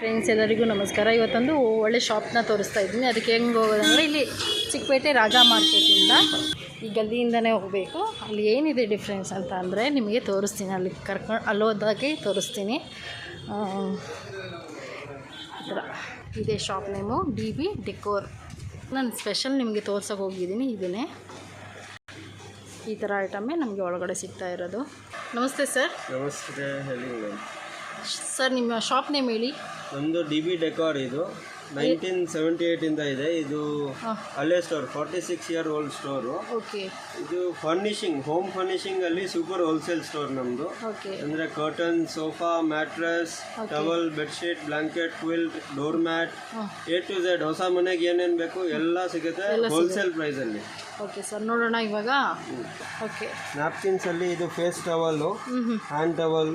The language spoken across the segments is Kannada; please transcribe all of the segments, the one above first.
ಫ್ರೆಂಡ್ಸ್ ಎಲ್ಲರಿಗೂ ನಮಸ್ಕಾರ. ಇವತ್ತೊಂದು ಒಳ್ಳೆ ಶಾಪ್ನ ತೋರಿಸ್ತಾ ಇದ್ದೀನಿ. ಅದಕ್ಕೆ ಹೆಂಗೆ ಹೋಗೋದಂದರೆ ಇಲ್ಲಿ ಚಿಕ್ಕಪೇಟೆ ರಾಜಾ ಮಾರ್ಕೆಟಿಂದ ಈ ಗಲ್ಲಿಯಿಂದನೇ ಹೋಗಬೇಕು. ಅಲ್ಲಿ ಏನಿದೆ ಡಿಫ್ರೆನ್ಸ್ ಅಂತ ಅಂದರೆ ನಿಮಗೆ ತೋರಿಸ್ತೀನಿ. ಅಲ್ಲಿ ಅಲ್ಲೋದಾಗಿ ತೋರಿಸ್ತೀನಿ. ಇದೇ ಶಾಪ್ ನೇಮು DB ಡೆಕೋರ್. ನಾನು ಸ್ಪೆಷಲ್ ನಿಮಗೆ ತೋರ್ಸೋಕೆ ಹೋಗಿದ್ದೀನಿ. ಇದನ್ನೇ ಈ ಥರ ಐಟಮೇ ನಮಗೆ ಒಳಗಡೆ ಸಿಗ್ತಾ ಇರೋದು. ನಮಸ್ತೆ ಸರ್. ನಮಸ್ತೆ, ಹೇಳಿ ಸರ್. ನಿಮ್ಮ ಶಾಪ್ ನೇಮ್ ಹೇಳಿ. ನಮ್ಮದು DB ಡೆಕೋರ್. ಇದು 1978 ಇಂದ ಇದೆ. ಇದು ಹಳೆ store, 46 year old store. Okay. ಇದು ಫರ್ನಿಷಿಂಗ್, ಹೋಮ್ ಫರ್ನಿಷಿಂಗ್ ಅಲ್ಲಿ ಸೂಪರ್ ಹೋಲ್ಸೇಲ್ ಸ್ಟೋರ್ ನಮ್ಮದು. ಓಕೆ. ಅಂದರೆ curtain, sofa, mattress, towel, bedsheet, blanket, quilt, door mat, A to Z ಹೊಸ ಮನೆಗೆ ಏನೇನು ಬೇಕು ಎಲ್ಲ ಸಿಗುತ್ತೆ ಹೋಲ್ಸೇಲ್ ಪ್ರೈಸಲ್ಲಿ. ಓಕೆ ಸರ್, ನೋಡೋಣ ಇವಾಗ. ಓಕೆ. ನ್ಯಾಪ್ಕಿನ್ಸ್ ಅಲ್ಲಿ ಇದು ಫೇಸ್ ಟವಲ್ಲು, ಹ್ಯಾಂಡ್ ಟವಲ್,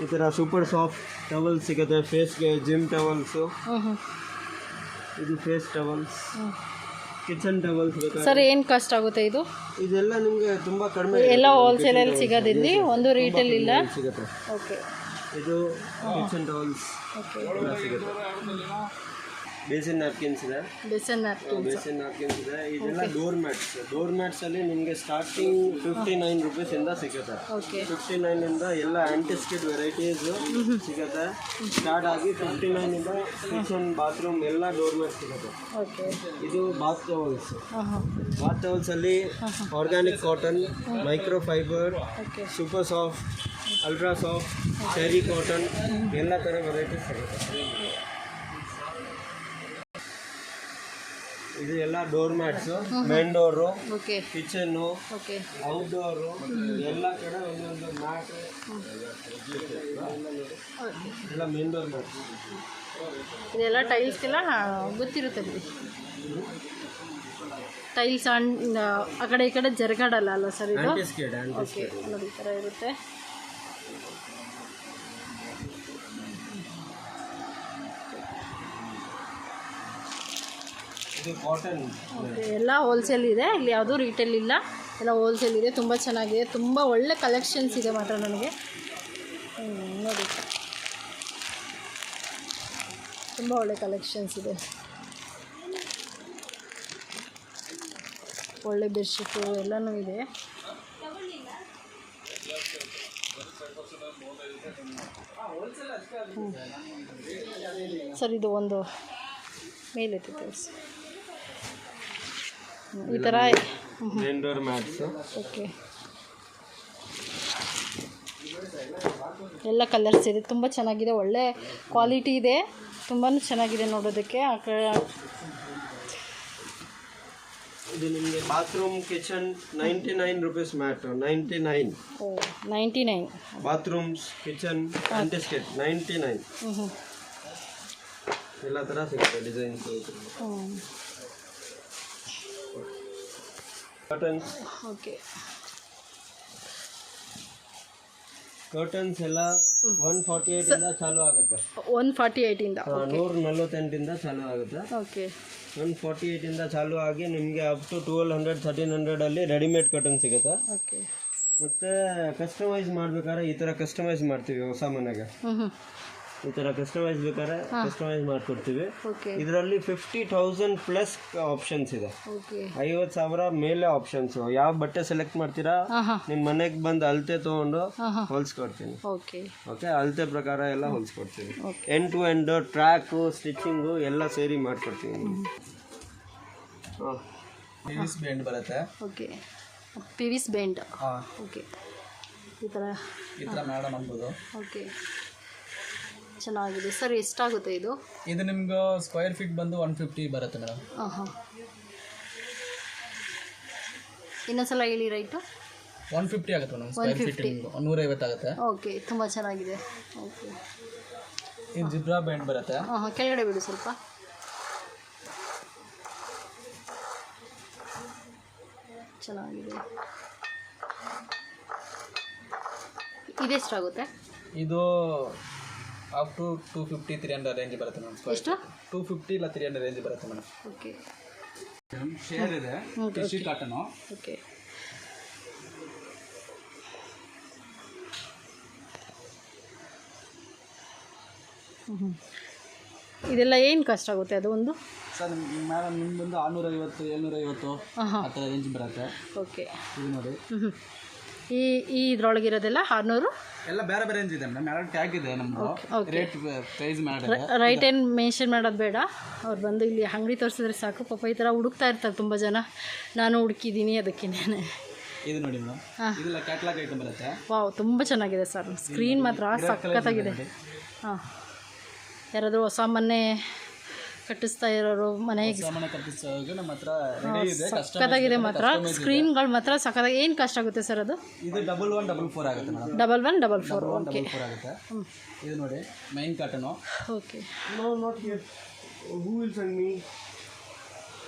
ಈ ಥರ ಸೂಪರ್ ಸಾಫ್ಟ್ ಟವಲ್ ಸಿಗುತ್ತೆ. ಫೇಸ್ಗೆ ಜಿಮ್ ಟವಲ್ಸು, ಇದು ಫೇಸ್ ಟವಲ್ಸ್, ಕಿಚನ್ ಟವಲ್ಸ್ ಬೇಕಾದ್ರೆ. ಸರ್ ಏನು ಕಾಸ್ಟ್ ಆಗುತ್ತೆ ಇದು? ಇದೆಲ್ಲ ನಿಮಗೆ ತುಂಬ ಕಡಿಮೆ, ಎಲ್ಲ ಹೋಲ್ಸೇಲಲ್ಲಿ ಸಿಗೋದಿಲ್ಲಿ, ಒಂದು ರೀಟೇಲ್ ಇಲ್ಲ ಸಿಗುತ್ತೆ. ಓಕೆ. ಇದು ಕಿಚನ್ ಟವಲ್ಸ್ ಸಿಗುತ್ತೆ. ಬೇಸಿನ್ ನ್ಯಾಪ್ಕಿನ್ಸ್ ಇದೆ, ಬೇಸಿನ್ ನ್ಯಾಪ್ಕಿನ್ಸ್ ಇದೆ. ಇದೆಲ್ಲ ಡೋರ್ ಮ್ಯಾಟ್ಸ್. ಡೋರ್ ಮ್ಯಾಟ್ಸ್ ಅಲ್ಲಿ ನಿಮಗೆ ಸ್ಟಾರ್ಟಿಂಗ್ 59 ರುಪೀಸಿಂದ ಸಿಗುತ್ತೆ. 59 ಇಂದ ಎಲ್ಲ ಆಂಟಿಸ್ಕಿಡ್ ವೆರೈಟೀಸ್ ಸಿಗುತ್ತೆ. ಸ್ಟಾರ್ಟ್ ಆಗಿ 59 ಇಂದ ಕಿಚನ್, ಬಾತ್ರೂಮ್ ಎಲ್ಲ ಡೋರ್ ಮ್ಯಾಟ್ಸ್ ಸಿಗುತ್ತೆ. ಇದು ಬಾತ್ ಟವಲ್ಸ್. ಬಾತ್ ಟವಲ್ಸ್ ಅಲ್ಲಿ organic cotton, micro fibre, super soft, ultra soft, cherry cotton ಎಲ್ಲ ಥರ ವೆರೈಟೀಸ್ ಸಿಗುತ್ತೆ. ಇದು ಎಲ್ಲ door mats, main door, kitchen, outdoor, ಎಲ್ಲ ಕಡೆ ಒಂದೊಂದು ಮ್ಯಾಟ್ ಎಲ್ಲ ಮೇನ್ ಡೋರ್ ಮ್ಯಾಟ್ಸ್. ಇದೆಲ್ಲ ಟೈಲ್ಸ್ಗೆಲ್ಲ ಗೊತ್ತಿರುತ್ತೆ ಬಿಡಿ. ಟೈಲ್ಸ್ ಆ ಕಡೆ ಈ ಕಡೆ ಜರಗಾಡಲ್ಲ ಅಲ್ಲ ಸರ್ ಇದು? ಓಕೆ, ನೋಡಿ ಈ ಥರ ಇರುತ್ತೆ. ಎಲ್ಲ ಹೋಲ್ಸೇಲ್ ಇದೆ, ಇಲ್ಲಿ ಯಾವುದೂ ರಿಟೇಲ್ ಇಲ್ಲ, ಎಲ್ಲ ಹೋಲ್ಸೇಲ್ ಇದೆ. ತುಂಬ ಚೆನ್ನಾಗಿದೆ, ತುಂಬ ಒಳ್ಳೆ ಕಲೆಕ್ಷನ್ಸ್ ಇದೆ ಮಾತ್ರ ನನಗೆ. ನೋಡಿ, ತುಂಬ ಒಳ್ಳೆ ಕಲೆಕ್ಷನ್ಸ್ ಇದೆ. ಒಳ್ಳೆ ಬೆಡ್ಶೀಟು ಎಲ್ಲನೂ ಇದೆ. ಸರ್ ಇದು ಒಂದು ಮೇಲೆ ತೋರಿಸಿ. ಈ ಥರ ಮೇನ್ ಡೋರ್ ಮ್ಯಾಟ್ಸ್. ಓಕೆ. ಎಲ್ಲ ಕಲರ್ಸ್ ಇದೆ, ತುಂಬ ಚೆನ್ನಾಗಿದೆ, ಒಳ್ಳೆ ಕ್ವಾಲಿಟಿ ಇದೆ, ತುಂಬಾ ಚೆನ್ನಾಗಿದೆ ನೋಡೋದಕ್ಕೆ. ಇದು ನಿಮಗೆ bathroom, kitchen 99 rupees mat. 99. 99. Bathrooms, kitchen, anti-skid 99. ಎಲ್ಲ ಥರ ಸಿಗುತ್ತೆ ಡಿಸೈನ್ಸ್. ಕರ್ಟನ್ಸ್. ಓಕೆ. ಕರ್ಟನ್ಸ್ ಎಲ್ಲ 148 ಇಂದ ಚಾಲು ಆಗುತ್ತೆ. 148 ಇಂದ 148 ಇಂದ ಚಾಲು ಆಗುತ್ತೆ. ಓಕೆ. 148 ಇಂದ ಚಾಲು ಆಗಿ ನಿಮಗೆ ಅಪ್ ಟು 1200 1300 ಅಲ್ಲಿ ರೆಡಿಮೇಡ್ ಕರ್ಟನ್ ಸಿಗುತ್ತೆ. ಓಕೆ. ಮತ್ತೆ ಕಸ್ಟಮೈಸ್ ಮಾಡ್ಬೇಕಾದ್ರೆ ಈ ಥರ ಕಸ್ಟಮೈಸ್ ಮಾಡ್ತೀವಿ. ಹೊಸ ಮನೆಗೆ ಈ ಥರ ಕಸ್ಟಮೈಸ್ ಬೇಕಾದ್ರೆ ಕಸ್ಟಮೈಸ್ ಮಾಡಿಕೊಡ್ತೀವಿ. ಇದರಲ್ಲಿ 50,000 ಪ್ಲಸ್ ಆಪ್ಷನ್ಸ್ ಇದೆ. 50,000 ಮೇಲೆ ಆಪ್ಷನ್ಸ್. ಯಾವ ಬಟ್ಟೆ ಸೆಲೆಕ್ಟ್ ಮಾಡ್ತೀರಾ, ನಿಮ್ಮ ಮನೆಗೆ ಬಂದು ಅಳತೆ ತೊಗೊಂಡು ಹೊಲ್ಸ್ಕೊಡ್ತೀನಿ. ಓಕೆ, ಅಳತೆ ಪ್ರಕಾರ ಎಲ್ಲ ಹೊಲ್ಸ್ಕೊಡ್ತೀವಿ. End to end track, stitching ಎಲ್ಲ ಸೇರಿ ಮಾಡಿಕೊಡ್ತೀವಿ. ಪಿವಿಸ್ ಬೆಂಡ್ ಬರುತ್ತೆ. Okay, PVC bend. ಓಕೆ, ಈ ಥರ ಮೇಡಮ್ ಅನ್ಬೋದು. ಓಕೆ, ಚೆನ್ನಾಗಿದೆ ಸರ್. ಎಷ್ಟಾಗುತ್ತೆ ಇದು? ಇದು ನಿಮ್ಗೆ ಸ್ಕ್ವೇರ್ ಫೀಟ್ ಬಂದು 150 ಬರುತ್ತೆ ಮೇಡಮ್. ಇನ್ನೊಂದ್ಸಲ ಹೇಳಿ ರೈಟು. 150 ಆಗುತ್ತೆ ಮೇಡಮ್. ಸ್ಕ್ವೇರ್ ಫೀಟ್ 150 ಆಗುತ್ತೆ. ಓಕೆ, ತುಂಬ ಚೆನ್ನಾಗಿದೆ. ಓಕೆ, ಇದು ಜಿಬ್ರಾ ಬ್ಯಾಂಡ್ ಬರುತ್ತೆ. ಕೆಳಗಡೆ ಬಿಡು ಸ್ವಲ್ಪ. ಚೆನ್ನಾಗಿದೆ. ಇದೆಷ್ಟಾಗುತ್ತೆ? ಇದು ಅಪ್ ಟು 250 300 ರೇಂಜ್ ಬರುತ್ತೆ ಮೇಡಮ್. ಎಷ್ಟು? 250 ಇಲ್ಲ 300 ರೇಂಜ್ ಬರುತ್ತೆ ಮೇಡಮ್. ಓಕೆ. ಶೇರ್ ಇದೆ, ಟಿಶ್ಯೂ ಕಾಟನು. ಓಕೆ. ಇದೆಲ್ಲ ಏನು ಕಷ್ಟ ಆಗುತ್ತೆ ಅದು ಒಂದು? ಸರ್ ಮೇಡಮ್ ನಿಮ್ಗೆ ಬಂದು 650 750 ಆ ಥರ ರೇಂಜ್ ಬರುತ್ತೆ. ಓಕೆ. ಇದು ನೋಡಿ. ಈ ಇದ್ರೊಳಗಿರೋದೆಲ್ಲ 600 ಎಲ್ಲ ಬೇರೆ ಬೇರೆ ರೇಂಜ್ ಇದೆ ಮೇಡಮ್. ಎರಡು ಟ್ಯಾಗ್ ಇದೆ ನಮ್ಮದು. ರೇಟ್ ಪ್ರೈಸ್ ಮಾಡಿದ್ರೆ ರೈಟ್ ಏನು ಮೆನ್ಷನ್ ಮಾಡೋದು ಬೇಡ. ಅವ್ರು ಬಂದು ಇಲ್ಲಿ ಅಂಗಡಿ ತೋರಿಸಿದ್ರೆ ಸಾಕು. ಪಾಪ ಈ ಥರ ಹುಡುಕ್ತಾ ಇರ್ತಾರೆ ತುಂಬ ಜನ. ನಾನು ಹುಡುಕಿದ್ದೀನಿ ಅದಕ್ಕೇನೆ. ಇದು ನೋಡಿ ಮೇಡಮ್, ಇದೆಲ್ಲ ಕ್ಯಾಟ್ಲಾಗ್ ಐಟಮ್ ಬರುತ್ತೆ. ವಾವ್, ತುಂಬ ಚೆನ್ನಾಗಿದೆ ಸರ್. ಸ್ಕ್ರೀನ್ ಮಾತ್ರ ಸಖತ್ತಾಗಿದೆ. ಹಾಂ, ಯಾರಾದರೂ ಹೊಸ ಮನೆ ಕಟ್ಟಿಸ್ತಾ ಇರೋರು ಮನೆಗೆ ಸಾಮಾನ್ಯ ಕಟ್ಟಿಸೋಕೆ ನಮ್ಮ ಹತ್ರ ರೆಡಿ ಇದೆ. ಸಖತ್ತಾಗಿದೆ ಮಾತ್ರ. ಸ್ಕ್ರೀನ್ಗಳು ಮಾತ್ರ ಸಖತ್ತಾಗಿ. ಏನು ಕಾಸ್ಟ್ ಆಗುತ್ತೆ ಸರ್ ಅದು? ಇದು 1144 ಆಗುತ್ತೆ ಮೇಡಮ್. 1144. ಓಕೆ. 4 ಆಗುತ್ತೆ. ಇದು ನೋಡಿ main cotton. Okay. No, not here. Who will send me?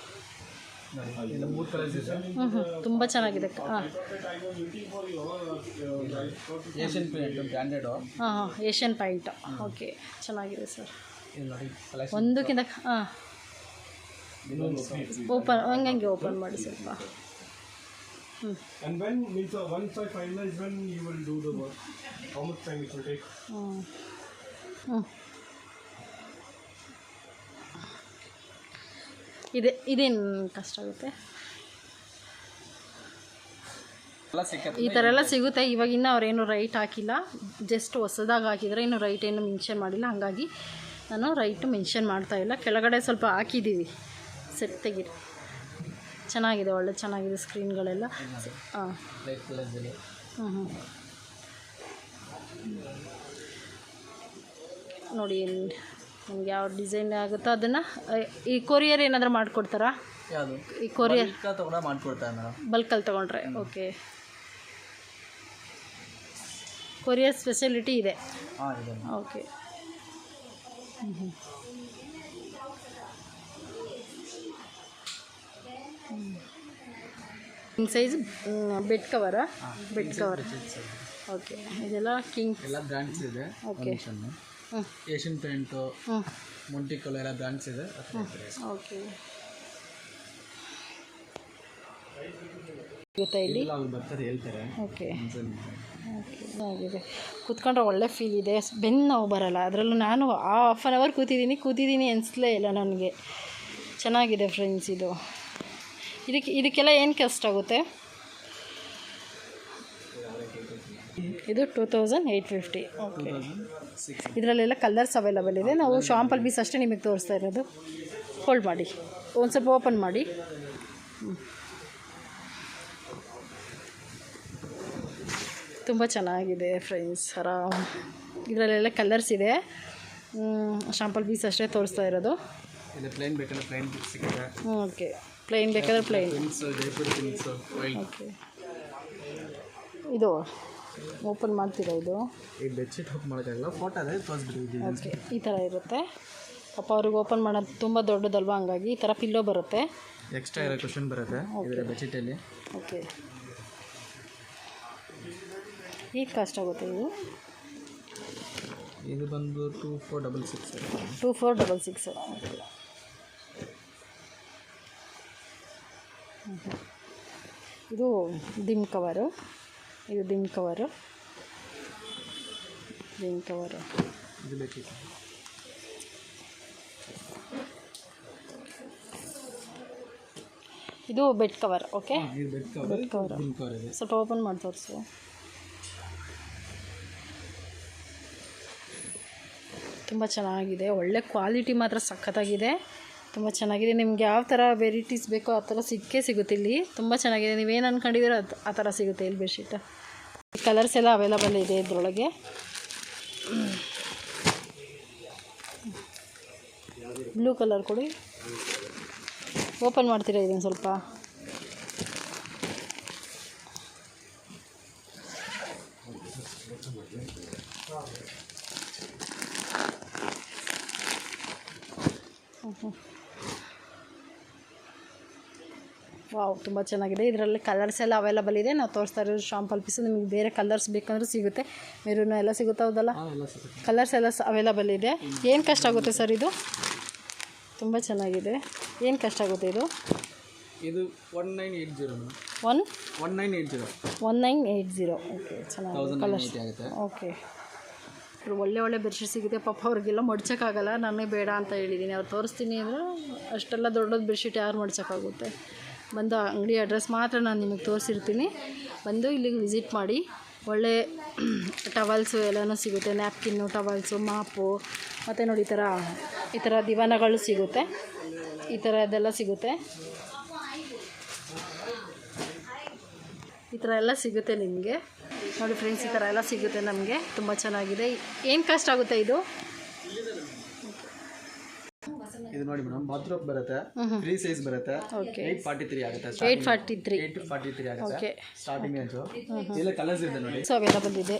ಇದು 3 ಕಲರ್ಸ್ ಇದೆ. ತುಂಬ ಚೆನ್ನಾಗಿದೆ. ಹಾಂ, ಏಷ್ಯನ್ ಪೇಂಟ್ ಬ್ರ್ಯಾಂಡೆಡು. ಹಾಂ, ಏಷ್ಯನ್ ಪೈಂಟ್. ಓಕೆ, ಚೆನ್ನಾಗಿದೆ ಸರ್. ಇದು ನೋಡಿ ಕಲೆಕ್ಷನ್ ಒಂದಕ್ಕಿಂತ ಹಾಂ, ಓಪನ್ ಹಂಗೆ ಓಪನ್ ಮಾಡಿ ಸ್ವಲ್ಪ. And when means once I finalize, when you will do the work? How much time it will take? ಇದೇನು ಕಷ್ಟ ಆಗುತ್ತೆ? ಎಲ್ಲ ಸಿಕ್ಕತ್ತೆ. ಈ ಥರ ಎಲ್ಲ ಸಿಗುತ್ತೆ. ಇವಾಗ ಇನ್ನೂ ಅವ್ರೇನು ರೈಟ್ ಹಾಕಿಲ್ಲ, ಜಸ್ಟ್ ಹೊಸದಾಗಿ ಹಾಕಿದರೆ ಇನ್ನು ರೈಟ್ ಏನು ಮೆನ್ಷನ್ ಮಾಡಿಲ್ಲ. ಹಾಗಾಗಿ ನಾನು ರೈಟು ಮೆನ್ಷನ್ ಮಾಡ್ತಾಯಿಲ್ಲ. ಕೆಳಗಡೆ ಸ್ವಲ್ಪ ಹಾಕಿದ್ದೀವಿ. ಸೆಟ್ ತೆಗೀರಿ. ಚೆನ್ನಾಗಿದೆ, ಒಳ್ಳೆ ಚೆನ್ನಾಗಿದೆ ಸ್ಕ್ರೀನ್ಗಳೆಲ್ಲ. ಹಾಂ, ನೋಡಿ ನಿಮ್ಗೆ ಯಾವ ಡಿಸೈನ್ ಆಗುತ್ತೋ ಅದನ್ನು. ಈ ಕೊರಿಯರ್ ಏನಾದರೂ ಮಾಡಿಕೊಡ್ತಾರಾ? ಯಾವುದು? ಈ ಕೊರಿಯರ್ ತಗೊಂಡು ಮಾಡಿಕೊಡ್ತಾರೆ ಮೇಡಮ್. ಬಲ್ಕಲ್ಲಿ ತೊಗೊಂಡ್ರೆ. ಓಕೆ, ಕೊರಿಯರ್ ಸ್ಪೆಷಾಲಿಟಿ ಇದೆ. ಹಾಂ, ಇದೆ. ಓಕೆ. ಸೈಜ್ ಬೆಡ್ ಕವರಾ? Bed cover. ಓಕೆ, ಇದೆಲ್ಲ ಕಿಂಗ್ ಎಲ್ಲ ಬ್ರ್ಯಾಂಡ್ಸ್ ಇದೆ. ಓಕೆ. ಏಷ್ಯನ್ ಪೇಂಟು, ಮೊಂಟಿಕೋಲೋ ಎಲ್ಲ ಬ್ರ್ಯಾಂಡ್ಸ್ ಇದೆ. ಓಕೆ. ಗೊತ್ತಾ ಇಲ್ಲಿ? ಅವ್ರು ಬರ್ತಾರೆ, ಹೇಳ್ತಾರೆ. ಓಕೆ. ಆಗಿದೆ. ಕೂತ್ಕೊಂಡ್ರೆ ಒಳ್ಳೆ ಫೀಲ್ ಇದೆ. ಬೆನ್ನು ನೋವು ಬರೋಲ್ಲ. ಅದರಲ್ಲೂ ನಾನು ಹಾಫ್ ಆನ್ ಅವರ್ ಕೂತಿದ್ದೀನಿ ಅನಿಸ್ಲೇ ಇಲ್ಲ ನನಗೆ. ಚೆನ್ನಾಗಿದೆ ಫ್ರೆಂಡ್ಸ್ ಇದು. ಇದಕ್ಕೆಲ್ಲ ಏನು ಕಷ್ಟ ಆಗುತ್ತೆ? ಇದು 2850. ಓಕೆ. ಇದರಲ್ಲೆಲ್ಲ ಕಲರ್ಸ್ ಅವೈಲಬಲ್ ಇದೆ. ನಾವು ಶಾಂಪಲ್ ಪೀಸ್ ಅಷ್ಟೇ ನಿಮಗೆ ತೋರಿಸ್ತಾ ಇರೋದು. ಹೋಲ್ಡ್ ಮಾಡಿ, ಒಂದು ಸ್ವಲ್ಪ ಓಪನ್ ಮಾಡಿ. ತುಂಬ ಚೆನ್ನಾಗಿದೆ ಫ್ರೆಂಡ್ಸ್. ಇದರಲ್ಲೆಲ್ಲ ಕಲರ್ಸ್ ಇದೆ. ಶಾಂಪಲ್ ಪೀಸ್ ಅಷ್ಟೇ ತೋರಿಸ್ತಾ ಇರೋದು. ಪ್ಲೇನ್ ಬೇಕಾದ್ರೆ ಪ್ಲೇನ್ ಸಿಗುತ್ತೆ. ಓಕೆ, ಪ್ಲೇನ್ ಬೇಕಾದ್ರೆ ಪ್ಲೇನ್. ಓಕೆ, ಇದು ಓಪನ್ ಮಾಡ್ತೀರಾ? ಇದು ಈ ಬೆಡ್ಶೀಟ್ ಹೋಗಿ ಮಾಡೋಕ್ಕಾಗಲ್ಲ, ಫೋಟೋ ಅದೇ ತೋರಿಸ್ಬಿಟ್ಟು. ಓಕೆ, ಈ ಥರ ಇರುತ್ತೆ. ಪಾಪ ಅವ್ರಿಗೆ ಓಪನ್ ಮಾಡೋದು ತುಂಬ ದೊಡ್ಡದಲ್ವ, ಹಂಗಾಗಿ ಈ ಥರ ಪಿಲ್ಲೋ ಬರುತ್ತೆ. ಎಕ್ಸ್ಟ್ರಾ ಇರೋ ಕ್ವಶನ್ ಬರುತ್ತೆ ಇದರ ಬೆಡ್ಶೀಟಲ್ಲಿ. ಓಕೆ, ಈಗ ಕಾಸ್ಟ್ ಆಗುತ್ತೆ ಇದು? ಇದು ಬಂದು 2466. 2466. ಓಕೆ. ಇದು ದಿಮ್ ಕವರು. ಇದು ದಿಮ್ ಕವರು. ಇದು ಬೇಕಿತ್ತು. ಇದು ಬೆಡ್ ಕವರ್. ಓಕೆ, ಇದು ಬೆಡ್ ಕವರ್ ಇದೆ. ಸ್ವಲ್ಪ ಓಪನ್ ಮಾಡಿ ತೋರಿಸು. ತುಂಬ ಚೆನ್ನಾಗಿದೆ. ಒಳ್ಳೆ ಕ್ವಾಲಿಟಿ ಮಾತ್ರ ಸಖತ್ತಾಗಿದೆ. ತುಂಬ ಚೆನ್ನಾಗಿದೆ. ನಿಮ್ಗೆ ಯಾವ ಥರ ವೆರೈಟೀಸ್ ಬೇಕೋ ಆ ಥರ ಸಿಗುತ್ತೆ ಇಲ್ಲಿ. ತುಂಬ ಚೆನ್ನಾಗಿದೆ. ನೀವೇನು ಅಂದ್ಕೊಂಡಿದ್ದೀರೋ ಆ ಥರ ಸಿಗುತ್ತೆ ಇಲ್ಲಿ ಬೆಡ್ಶೀಟ್. ಕಲರ್ಸ್ ಎಲ್ಲ ಅವೈಲಬಲ್ ಇದೆ ಇದರೊಳಗೆ. ಬ್ಲೂ ಕಲರ್ ಕೊಡಿ. ಓಪನ್ ಮಾಡ್ತೀರಾ ಇದನ್ನು ಸ್ವಲ್ಪ? ವಾವ್, ತುಂಬ ಚೆನ್ನಾಗಿದೆ. ಇದರಲ್ಲಿ ಕಲರ್ಸ್ ಎಲ್ಲ ಅವೈಲಬಲ್ ಇದೆ. ನಾವು ತೋರಿಸ್ತಾ ಇರೋದು ಶಾಂಪಲ್ ಪೀಸು. ನಿಮಗೆ ಬೇರೆ ಕಲರ್ಸ್ ಬೇಕಂದ್ರೂ ಸಿಗುತ್ತೆ. ಮೆರೂನು ಎಲ್ಲ ಸಿಗುತ್ತೆ, ಹೌದಲ್ಲ? ಕಲರ್ಸ್ ಎಲ್ಲ ಅವೈಲಬಲ್ ಇದೆ. ಏನು ಕಷ್ಟ ಆಗುತ್ತೆ ಸರ್ ಇದು? ತುಂಬ ಚೆನ್ನಾಗಿದೆ. ಏನು ಕಷ್ಟ ಆಗುತ್ತೆ ಇದು? ಇದು 1980. 1980. ಓಕೆ, ಚೆನ್ನಾಗಿದೆ. ಕಲರ್ಸ್. ಓಕೆ, ಒಳ್ಳೆ ಒಳ್ಳೆ ಬೆಡ್ಶೀಟ್ ಸಿಗುತ್ತೆ. ಪಾಪ ಅವ್ರಿಗೆಲ್ಲ ಮಡ್ಚೋಕ್ಕಾಗಲ್ಲ, ನಾನೇ ಬೇಡ ಅಂತ ಹೇಳಿದ್ದೀನಿ. ಅವ್ರು ತೋರಿಸ್ತೀನಿ ಅಂದರೆ ಅಷ್ಟೆಲ್ಲ ದೊಡ್ಡದು ಬೆಡ್ಶೀಟ್ ಯಾರು ಮಡ್ಚೋಕ್ಕಾಗುತ್ತೆ. ಬಂದು ಅಂಗಡಿ ಅಡ್ರೆಸ್ ಮಾತ್ರ ನಾನು ನಿಮಗೆ ತೋರಿಸಿರ್ತೀನಿ. ಬಂದು ಇಲ್ಲಿಗೆ ವಿಸಿಟ್ ಮಾಡಿ. ಒಳ್ಳೆ ಟವಲ್ಸು ಎಲ್ಲನೂ ಸಿಗುತ್ತೆ, ನ್ಯಾಪ್ಕಿನ್ನು, ಟವಲ್ಸು, ಮಾಪು, ಮತ್ತು ನೋಡಿ ಈ ಥರ ದಿವಾನಗಳು ಸಿಗುತ್ತೆ, ಈ ಥರದ್ದೆಲ್ಲ ಸಿಗುತ್ತೆ. ಈ ಥರ ಎಲ್ಲ ಸಿಗುತ್ತೆ ನಿಮಗೆ. ನೋಡಿ ಫ್ರೆಂಡ್ಸ್, ಈ ಥರ ಎಲ್ಲ ಸಿಗುತ್ತೆ ನಮಗೆ. ತುಂಬ ಚೆನ್ನಾಗಿದೆ. ಏನು ಕಾಸ್ಟ್ ಆಗುತ್ತೆ ಇದು? ಇದು ನೋಡಿ ಮೇಡಮ್, ಬಾತ್ರೂಮ್ ಬರುತ್ತೆ, ಫ್ರೀ ಸೈಜ್ ಬರುತ್ತೆ. ಓಕೆ, 843 ಆಗುತ್ತೆ. 843 ಆಗುತ್ತೆ. Okay, starting range. ಇಲ್ಲ ಕಲರ್ಸ್ ಇದೆ ನೋಡಿ. ಸೊ ಅವೈಲಬಲ್ ಇದೆ.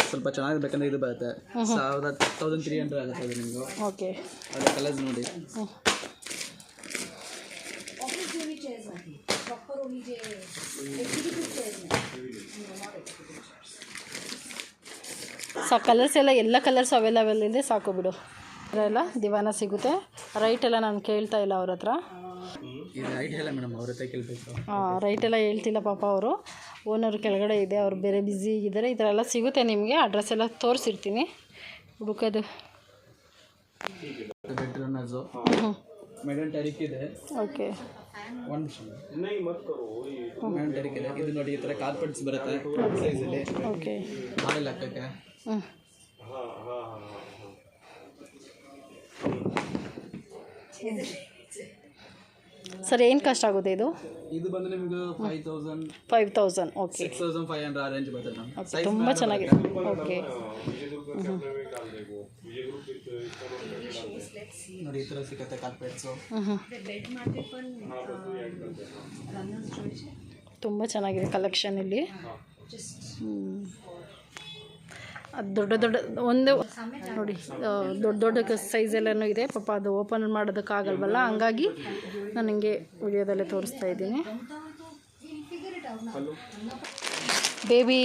ಸ್ವಲ್ಪ ಚೆನ್ನಾಗಿ ಬೇಕಂದ್ರೆ ಇದು ಬರುತ್ತೆ 1300 ಆಗುತ್ತೆ ಅದು ನಿಮಗೂ. ಓಕೆ, ಅದು ಕಲರ್ಸ್ ನೋಡಿ. ಕಲರ್ಸ್ ಎಲ್ಲ ಕಲರ್ಸ್ ಅವೈಲಬಲ್ ಇದೆ, ಸಾಕು ಬಿಡು. ಎಲ್ಲ ದಿವಾನ ಸಿಗುತ್ತೆ. ರೈಟ್ ಎಲ್ಲ ನಾನು ಕೇಳ್ತಾ ಇಲ್ಲ ಅವ್ರ ಹತ್ರ. ಇದು ರೈಟ್ ಇಲ್ಲ ಮೇಡಮ್, ಅವ್ರ ಹತ್ರ ಕೇಳಬೇಕು. ರೈಟ್ ಎಲ್ಲ ಹೇಳ್ತಿಲ್ಲ ಪಾಪ. ಅವರು ಓನರ್ ಕೆಳಗಡೆ ಇದೆ, ಅವ್ರು ಬೇರೆ ಬ್ಯುಸಿ ಇದ್ದಾರೆ. ಈ ಥರ ಎಲ್ಲ ಸಿಗುತ್ತೆ ನಿಮಗೆ. ಅಡ್ರೆಸ್ ಎಲ್ಲ ತೋರಿಸಿರ್ತೀನಿ, ಹುಡುಕೋದು. ಬೆಡ್ ರನ್ನರ್ಸು ಮೇಡನ್ ಟರಿಕ್ ಇದೆ. ಓಕೆ, ಮೇಡನ್ ಟರಿಕ್ ಇದೆ. ಇದು ನೋಡಿ, ಈ ಥರ ಕಾರ್ಪೆಟ್ಸ್ ಬರುತ್ತೆ ಸೈಜಲ್ಲಿ. ಓಕೆ, ಹಾಲೆಲ್ಲ ಹಾಕಕ್ಕೆ. ಸರ್ ಏನು ಕಾಸ್ಟ್ ಆಗುತ್ತೆ ಇದು? ಇದು ಬಂದು ನಿಮಗೆ 5000. ಓಕೆ, 6500 ಆ ರೇಂಜ್ ಬರುತ್ತೆ ಮ್ಯಾಮ್. ತುಂಬ ಚೆನ್ನಾಗಿದೆ. ಓಕೆ, ನೋಡಿ, ಈ ಥರ ಸಿಗುತ್ತೆ ಕಾರ್ಪೆಟ್ಸು. ತುಂಬ ಚೆನ್ನಾಗಿದೆ ಕಲೆಕ್ಷನ್ ಇಲ್ಲಿ. ಅದು ದೊಡ್ಡ ಒಂದು ನೋಡಿ, ದೊಡ್ಡ ಸೈಜೆಲ್ಲನೂ ಇದೆ. ಪಾಪ ಅದು ಓಪನ್ ಮಾಡೋದಕ್ಕಾಗಲ್ವಲ್ಲ, ಹಂಗಾಗಿ ನಾನು ಹಿಂಗೆ ವಿಡಿಯೋದಲ್ಲೇ ತೋರಿಸ್ತಾ ಇದ್ದೀನಿ. ಬೇಬಿ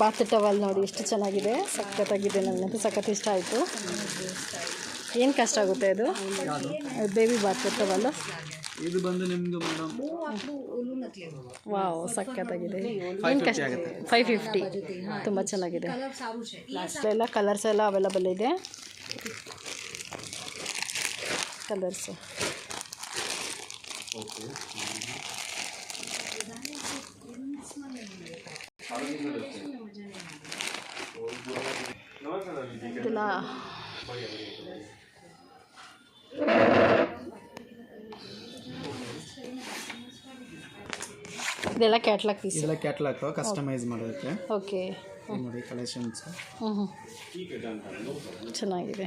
ಬಾತ್ ಟವಲ್ ನೋಡಿ ಎಷ್ಟು ಚೆನ್ನಾಗಿದೆ, ಸಖತ್ತಾಗಿದೆ. ನನಗಂತೂ ಸಖತ್ ಇಷ್ಟ ಆಯಿತು. ಏನು ಕಾಸ್ಟ್ ಆಗುತ್ತೆ ಅದು? ಬೇಬಿ ಬಾತ್ ಟವಲ್ ಇದು ಬಂದು ನಿಮ್ಮದು ಮೇಡಮ್ ವಾವ್, ಸಖತ್ತಾಗಿದೆ. ಏನು ಕಾಸ್ಟ್? 550. ತುಂಬ ಚೆನ್ನಾಗಿದೆ. ಎಲ್ಲ ಕಲರ್ಸ್ ಎಲ್ಲ ಅವೈಲಬಲ್ ಇದೆ. ಕಲರ್ಸು ಇದೆಲ್ಲ ಇದೆಲ್ಲ ಕ್ಯಾಟ್ಲಾಗ್ ಪೀಸ್. ಇದೆಲ್ಲ ಕ್ಯಾಟ್ಲಾಗ್ ಕಸ್ಟಮೈಸ್ ಮಾಡೋದಕ್ಕೆ. ಓಕೆ, ನೋಡಿ ಕಲೆಕ್ಷನ್ಸ್. ಚೆನ್ನಾಗಿದೆ.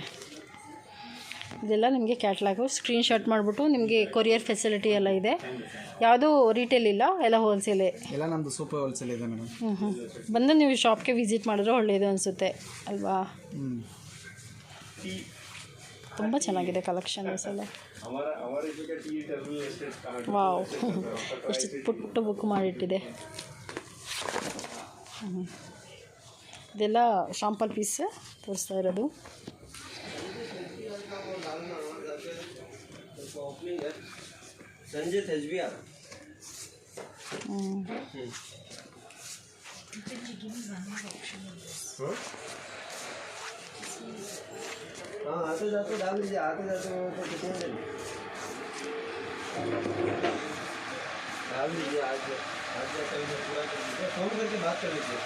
ಇದೆಲ್ಲ ನಿಮಗೆ ಕ್ಯಾಟ್ಲಾಗು. ಸ್ಕ್ರೀನ್ಶಾಟ್ ಮಾಡಿಬಿಟ್ಟು ನಿಮಗೆ ಕೊರಿಯರ್ ಫೆಸಿಲಿಟಿ ಎಲ್ಲ ಇದೆ. ಯಾವುದೂ ರಿಟೇಲ್ ಇಲ್ಲ, ಎಲ್ಲ ಹೋಲ್ಸೇಲೇ. ಎಲ್ಲ ನಮ್ಮದು ಸೂಪರ್ ಹೋಲ್ಸೇಲ್ ಇದೆ ಮೇಡಮ್. ಬಂದು ನೀವು ಶಾಪ್ಗೆ ವಿಸಿಟ್ ಮಾಡಿದ್ರೆ ಒಳ್ಳೆಯದು ಅನಿಸುತ್ತೆ ಅಲ್ವಾ? ತುಂಬ ಚೆನ್ನಾಗಿದೆ ಕಲೆಕ್ಷನ್ಸ್ ಎಲ್ಲ. ವಾವ್, ಎಷ್ಟು ಪುಟ್ಟು ಬುಕ್ ಮಾಡಿಟ್ಟಿದೆ. ಇದೆಲ್ಲ ಶಾಂಪಲ್ ಪೀಸ್ ತೋರಿಸ್ತಾ ಇರೋದು. ಸಂಜಿತ್ HBR. हाँ, आते जाते डाल दीजिए, आते जाते तो कितने दिन डाल दीजिए। आज कल में पूरा कर दीजिए, फोन करके बात कर लीजिए।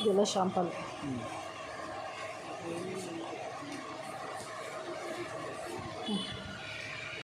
ಇದೆಲ್ಲ ಶಾಂಪಲ್.